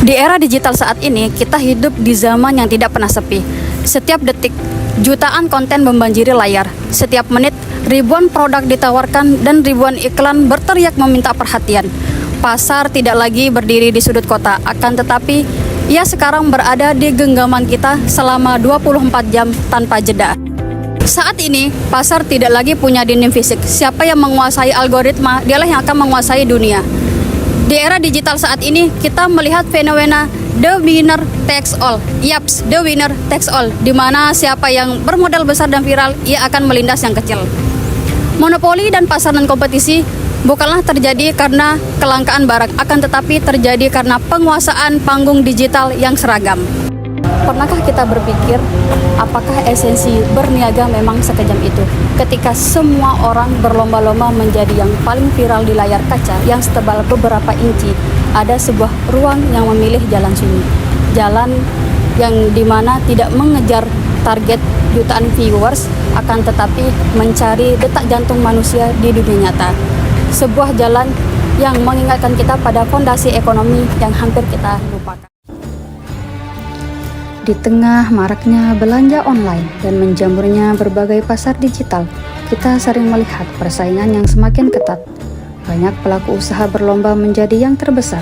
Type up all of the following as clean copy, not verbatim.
Di era digital saat ini, kita hidup di zaman yang tidak pernah sepi. Setiap detik, jutaan konten membanjiri layar. Setiap menit, ribuan produk ditawarkan dan ribuan iklan berteriak meminta perhatian. Pasar tidak lagi berdiri di sudut kota, akan tetapi ia sekarang berada di genggaman kita selama 24 jam tanpa jeda. Saat ini, pasar tidak lagi punya dinding fisik. Siapa yang menguasai algoritma, dialah yang akan menguasai dunia. Di era digital saat ini, kita melihat fenomena the winner takes all. Yaps, the winner takes all, di mana siapa yang bermodal besar dan viral, ia akan melindas yang kecil. Monopoli dan pasaran kompetisi bukanlah terjadi karena kelangkaan barang, akan tetapi terjadi karena penguasaan panggung digital yang seragam. Pernahkah kita berpikir, apakah esensi berniaga memang sekejam itu? Ketika semua orang berlomba-lomba menjadi yang paling viral di layar kaca yang setebal beberapa inci, ada sebuah ruang yang memilih jalan sunyi. Jalan yang dimana tidak mengejar target jutaan viewers, akan tetapi mencari detak jantung manusia di dunia nyata. Sebuah jalan yang mengingatkan kita pada fondasi ekonomi yang hampir kita lupakan. Di tengah maraknya belanja online dan menjamurnya berbagai pasar digital, kita sering melihat persaingan yang semakin ketat. Banyak pelaku usaha berlomba menjadi yang terbesar,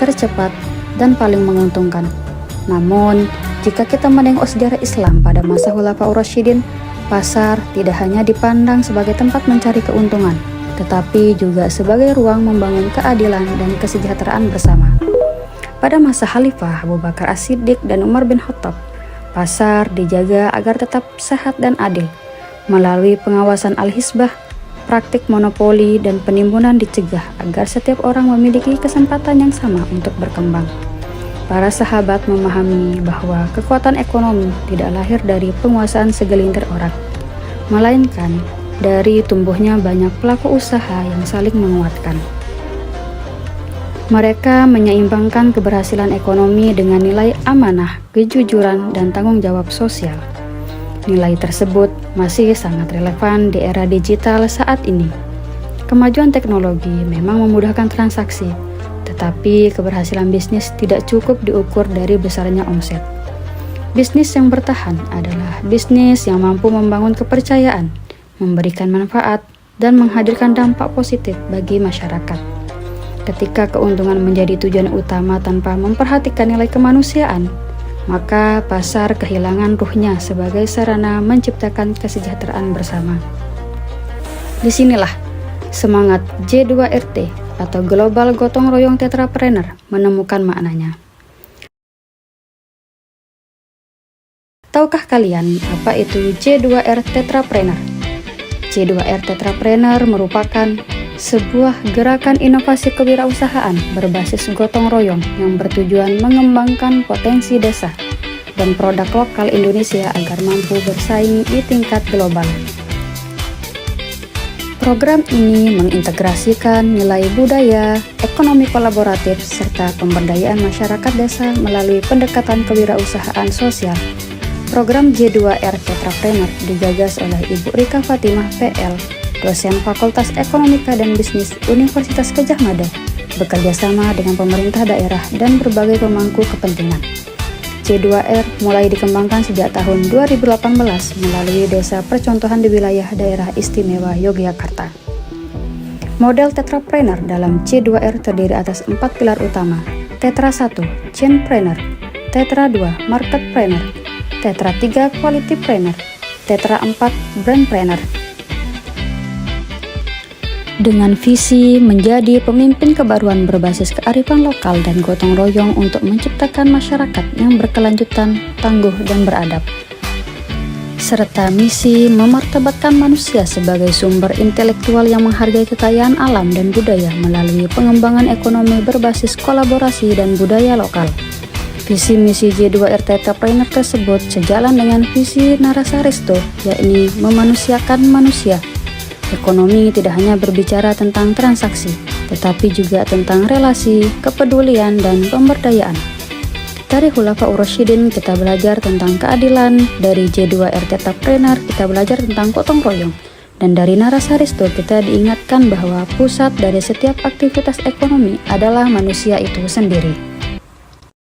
tercepat, dan paling menguntungkan. Namun, jika kita menengok sejarah Islam pada masa Khulafaur Rasyidin, pasar tidak hanya dipandang sebagai tempat mencari keuntungan, tetapi juga sebagai ruang membangun keadilan dan kesejahteraan bersama. Pada masa Khalifah Abu Bakar As-Siddiq dan Umar bin Khattab, pasar dijaga agar tetap sehat dan adil. Melalui pengawasan al-hisbah, praktik monopoli dan penimbunan dicegah agar setiap orang memiliki kesempatan yang sama untuk berkembang. Para sahabat memahami bahwa kekuatan ekonomi tidak lahir dari penguasaan segelintir orang, melainkan dari tumbuhnya banyak pelaku usaha yang saling menguatkan. Mereka menyeimbangkan keberhasilan ekonomi dengan nilai amanah, kejujuran, dan tanggung jawab sosial. Nilai tersebut masih sangat relevan di era digital saat ini. Kemajuan teknologi memang memudahkan transaksi, tetapi keberhasilan bisnis tidak cukup diukur dari besarnya omset. Bisnis yang bertahan adalah bisnis yang mampu membangun kepercayaan, memberikan manfaat, dan menghadirkan dampak positif bagi masyarakat. Ketika keuntungan menjadi tujuan utama tanpa memperhatikan nilai kemanusiaan, maka pasar kehilangan ruhnya sebagai sarana menciptakan kesejahteraan bersama. Disinilah semangat J2RT atau Global Gotong Royong Tetrapreneur menemukan maknanya. Tahukah kalian apa itu J2R Tetrapreneur? J2R Tetrapreneur merupakan sebuah gerakan inovasi kewirausahaan berbasis gotong royong yang bertujuan mengembangkan potensi desa dan produk lokal Indonesia agar mampu bersaing di tingkat global. Program ini mengintegrasikan nilai budaya, ekonomi kolaboratif, serta pemberdayaan masyarakat desa melalui pendekatan kewirausahaan sosial. Program J2R Tetrapreneur digagas oleh Ibu Rika Fatimah PL, dosen Fakultas Ekonomika dan Bisnis Universitas Gadjah Mada, bekerja sama dengan pemerintah daerah dan berbagai pemangku kepentingan. J2R mulai dikembangkan sejak tahun 2018 melalui desa percontohan di wilayah daerah istimewa Yogyakarta. Model Tetrapreneur dalam J2R terdiri atas 4 pilar utama: Tetra 1, Chainpreneur; Tetra 2, Marketpreneur; Tetra 3, Qualitypreneur; Tetra 4, Brandpreneur. Dengan visi menjadi pemimpin kebaruan berbasis kearifan lokal dan gotong royong untuk menciptakan masyarakat yang berkelanjutan, tangguh, dan beradab, serta misi memartabatkan manusia sebagai sumber intelektual yang menghargai kekayaan alam dan budaya melalui pengembangan ekonomi berbasis kolaborasi dan budaya lokal. Visi misi J2R Tetrapreneur tersebut sejalan dengan visi Narasaristo, yakni memanusiakan manusia. Ekonomi tidak hanya berbicara tentang transaksi, tetapi juga tentang relasi, kepedulian, dan pemberdayaan. Dari Khulafaur Rasyidin kita belajar tentang keadilan, dari J2R Tetrapreneur kita belajar tentang gotong royong, dan dari Narasaristo kita diingatkan bahwa pusat dari setiap aktivitas ekonomi adalah manusia itu sendiri.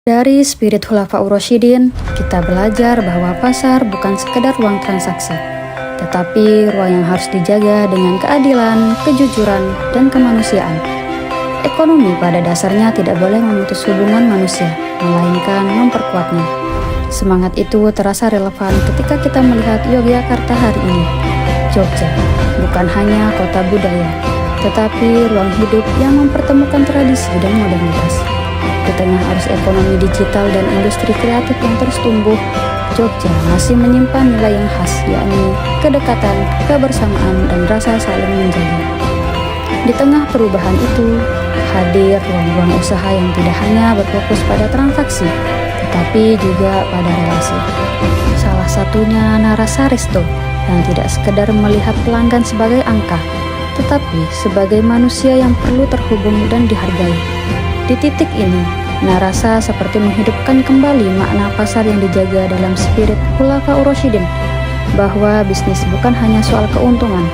Dari spirit Khulafaur Rasyidin, kita belajar bahwa pasar bukan sekedar ruang transaksi, tetapi ruang yang harus dijaga dengan keadilan, kejujuran, dan kemanusiaan. Ekonomi pada dasarnya tidak boleh memutus hubungan manusia, melainkan memperkuatnya. Semangat itu terasa relevan ketika kita melihat Yogyakarta hari ini. Jogja bukan hanya kota budaya, tetapi ruang hidup yang mempertemukan tradisi dan modernitas. Di tengah arus ekonomi digital dan industri kreatif yang terus tumbuh, Jogja masih menyimpan nilai yang khas, yakni kedekatan, kebersamaan, dan rasa saling menjaga. Di tengah perubahan itu, hadir ruang-ruang usaha yang tidak hanya berfokus pada transaksi, tetapi juga pada relasi. Salah satunya Narasa Resto, yang tidak sekedar melihat pelanggan sebagai angka, tetapi sebagai manusia yang perlu terhubung dan dihargai. Di titik ini, Narasa seperti menghidupkan kembali makna pasar yang dijaga dalam spirit Khulafaur Rasyidin, bahwa bisnis bukan hanya soal keuntungan,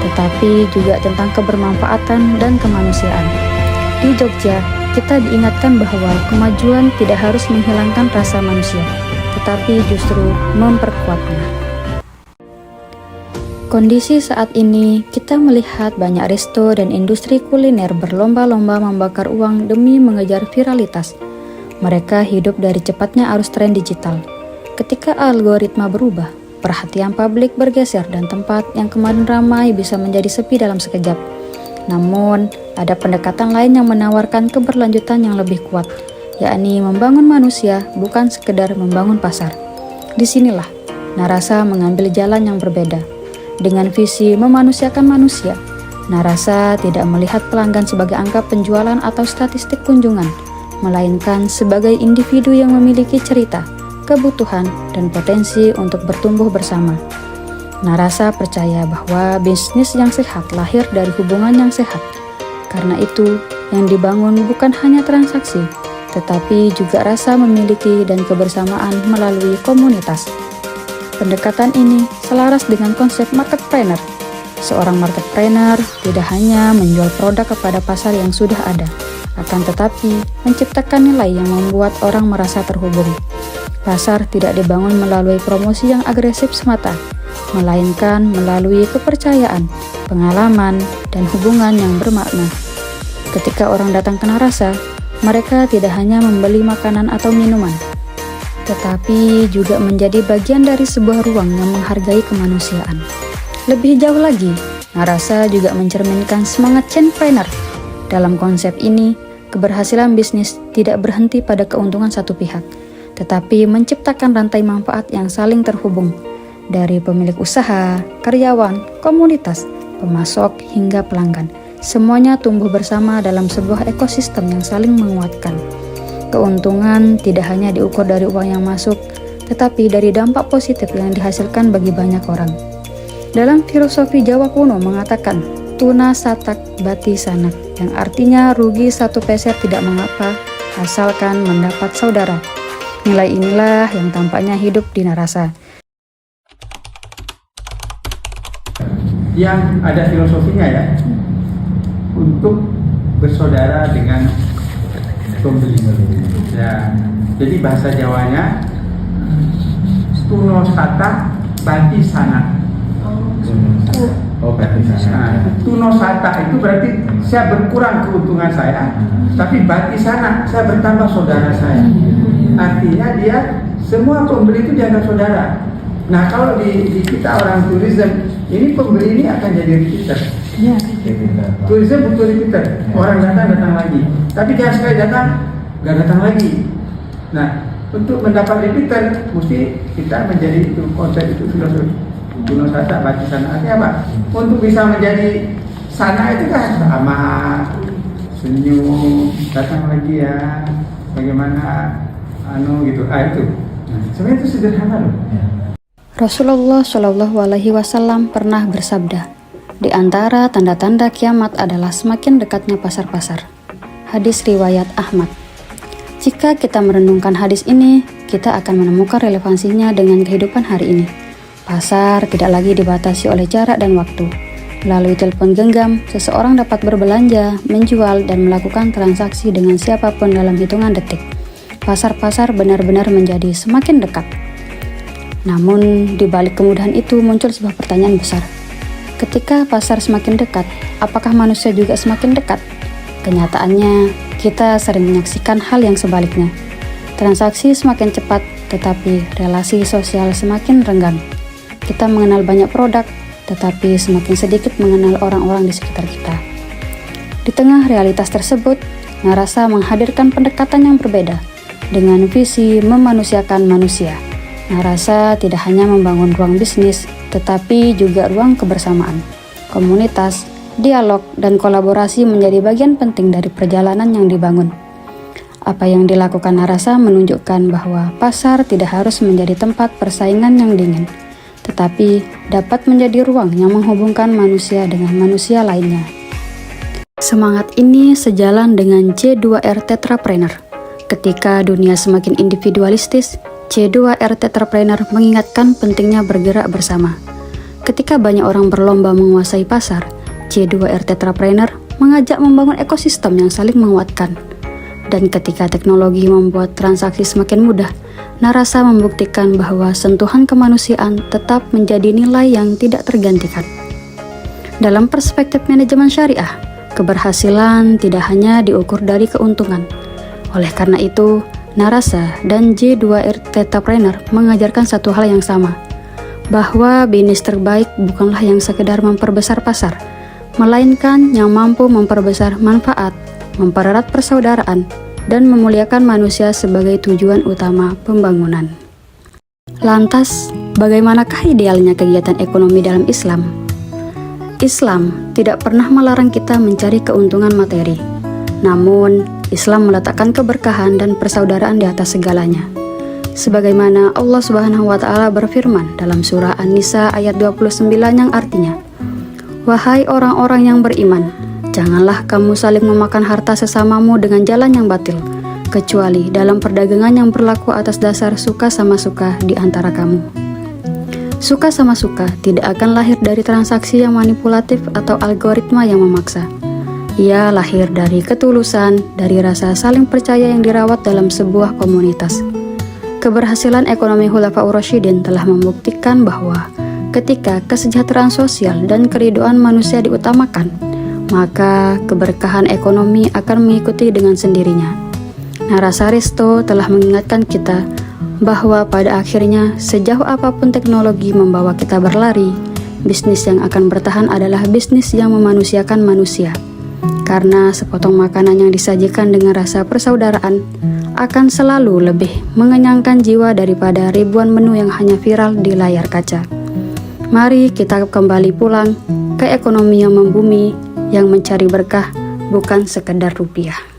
tetapi juga tentang kebermanfaatan dan kemanusiaan. Di Jogja, kita diingatkan bahwa kemajuan tidak harus menghilangkan rasa manusia, tetapi justru memperkuatnya. Kondisi saat ini, kita melihat banyak resto dan industri kuliner berlomba-lomba membakar uang demi mengejar viralitas. Mereka hidup dari cepatnya arus tren digital. Ketika algoritma berubah, perhatian publik bergeser dan tempat yang kemarin ramai bisa menjadi sepi dalam sekejap. Namun, ada pendekatan lain yang menawarkan keberlanjutan yang lebih kuat, yakni membangun manusia bukan sekedar membangun pasar. Disinilah, Narasa mengambil jalan yang berbeda. Dengan visi memanusiakan manusia, Narasa tidak melihat pelanggan sebagai angka penjualan atau statistik kunjungan, melainkan sebagai individu yang memiliki cerita, kebutuhan, dan potensi untuk bertumbuh bersama. Narasa percaya bahwa bisnis yang sehat lahir dari hubungan yang sehat. Karena itu, yang dibangun bukan hanya transaksi, tetapi juga rasa memiliki dan kebersamaan melalui komunitas. Pendekatan ini selaras dengan konsep marketpreneur. Seorang marketpreneur tidak hanya menjual produk kepada pasar yang sudah ada, akan tetapi menciptakan nilai yang membuat orang merasa terhubung. Pasar tidak dibangun melalui promosi yang agresif semata, melainkan melalui kepercayaan, pengalaman, dan hubungan yang bermakna. Ketika orang datang ke Narasa, mereka tidak hanya membeli makanan atau minuman, tetapi juga menjadi bagian dari sebuah ruang yang menghargai kemanusiaan. Lebih jauh lagi, Narasa juga mencerminkan semangat chainpreneur. Dalam konsep ini, keberhasilan bisnis tidak berhenti pada keuntungan satu pihak, tetapi menciptakan rantai manfaat yang saling terhubung, dari pemilik usaha, karyawan, komunitas, pemasok, hingga pelanggan. Semuanya tumbuh bersama dalam sebuah ekosistem yang saling menguatkan. Keuntungan tidak hanya diukur dari uang yang masuk, tetapi dari dampak positif yang dihasilkan bagi banyak orang. Dalam filosofi Jawa kuno mengatakan, tuna satak bati sanak, yang artinya rugi 1 peser tidak mengapa, asalkan mendapat saudara. Nilai inilah yang tampaknya hidup di Narasa. Yang ada filosofinya ya, untuk bersaudara dengan pembeli. Ya, jadi bahasa Jawanya tuno sata bati sana. Oh, bati sana. Tuno sata itu berarti saya berkurang keuntungan saya, tapi bati sana saya bertambah saudara saya. Artinya dia semua pembeli itu dianggap saudara. Nah, kalau di kita orang tourism, ini pembeli ini akan jadi repeater. Ya. Tourism butuh repeater. Orang datang lagi. Tapi jangan sekali datang, nggak datang lagi. Nah, untuk mendapat repeater, mesti kita menjadi itu konsep itu filosofi. Tuno sata bati sana. Artinya apa? Untuk bisa menjadi sana itu kan sama, senyum, datang lagi ya. Bagaimana? Gitu. Itu. Nah, sebenarnya itu sederhana loh. Rasulullah Shallallahu Alaihi Wasallam pernah bersabda, di antara tanda-tanda kiamat adalah semakin dekatnya pasar-pasar. Hadis riwayat Ahmad. Jika kita merenungkan hadis ini, kita akan menemukan relevansinya dengan kehidupan hari ini. Pasar tidak lagi dibatasi oleh jarak dan waktu. Melalui telepon genggam, seseorang dapat berbelanja, menjual, dan melakukan transaksi dengan siapapun dalam hitungan detik. pasar-pasar benar-benar menjadi semakin dekat. Namun, di balik kemudahan itu muncul sebuah pertanyaan besar. Ketika pasar semakin dekat, apakah manusia juga semakin dekat? Kenyataannya, kita sering menyaksikan hal yang sebaliknya. Transaksi semakin cepat, tetapi relasi sosial semakin renggang. Kita mengenal banyak produk, tetapi semakin sedikit mengenal orang-orang di sekitar kita. Di tengah realitas tersebut, Narasa menghadirkan pendekatan yang berbeda dengan visi memanusiakan manusia. Narasa tidak hanya membangun ruang bisnis, tetapi juga ruang kebersamaan, komunitas, dialog, dan kolaborasi menjadi bagian penting dari perjalanan yang dibangun. Apa yang dilakukan Narasa menunjukkan bahwa pasar tidak harus menjadi tempat persaingan yang dingin, tetapi dapat menjadi ruang yang menghubungkan manusia dengan manusia lainnya. Semangat ini sejalan dengan C2R Tetrapreneur. Ketika dunia semakin individualistis, C2R Tetrapreneur mengingatkan pentingnya bergerak bersama. Ketika banyak orang berlomba menguasai pasar, C2R Tetrapreneur mengajak membangun ekosistem yang saling menguatkan. Dan ketika teknologi membuat transaksi semakin mudah, Narasa membuktikan bahwa sentuhan kemanusiaan tetap menjadi nilai yang tidak tergantikan. Dalam perspektif manajemen syariah, keberhasilan tidak hanya diukur dari keuntungan. Oleh karena itu, Narasa dan J2R Tetrapreneur mengajarkan satu hal yang sama, bahwa bisnis terbaik bukanlah yang sekedar memperbesar pasar, melainkan yang mampu memperbesar manfaat, mempererat persaudaraan, dan memuliakan manusia sebagai tujuan utama pembangunan. Lantas, bagaimanakah idealnya kegiatan ekonomi dalam Islam? Islam tidak pernah melarang kita mencari keuntungan materi. Namun, Islam meletakkan keberkahan dan persaudaraan di atas segalanya. Sebagaimana Allah Subhanahu wa taala berfirman dalam surah An-Nisa ayat 29 yang artinya, "Wahai orang-orang yang beriman, janganlah kamu saling memakan harta sesamamu dengan jalan yang batil, kecuali dalam perdagangan yang berlaku atas dasar suka sama suka di antara kamu." Suka sama suka tidak akan lahir dari transaksi yang manipulatif atau algoritma yang memaksa. Ia lahir dari ketulusan, dari rasa saling percaya yang dirawat dalam sebuah komunitas. Keberhasilan ekonomi Khulafaur Rasyidin telah membuktikan bahwa ketika kesejahteraan sosial dan keridhaan manusia diutamakan, maka keberkahan ekonomi akan mengikuti dengan sendirinya. Narasa Risto telah mengingatkan kita bahwa pada akhirnya sejauh apapun teknologi membawa kita berlari, bisnis yang akan bertahan adalah bisnis yang memanusiakan manusia. Karena sepotong makanan yang disajikan dengan rasa persaudaraan akan selalu lebih mengenyangkan jiwa daripada ribuan menu yang hanya viral di layar kaca. Mari kita kembali pulang ke ekonomi yang membumi, yang mencari berkah, bukan sekedar rupiah.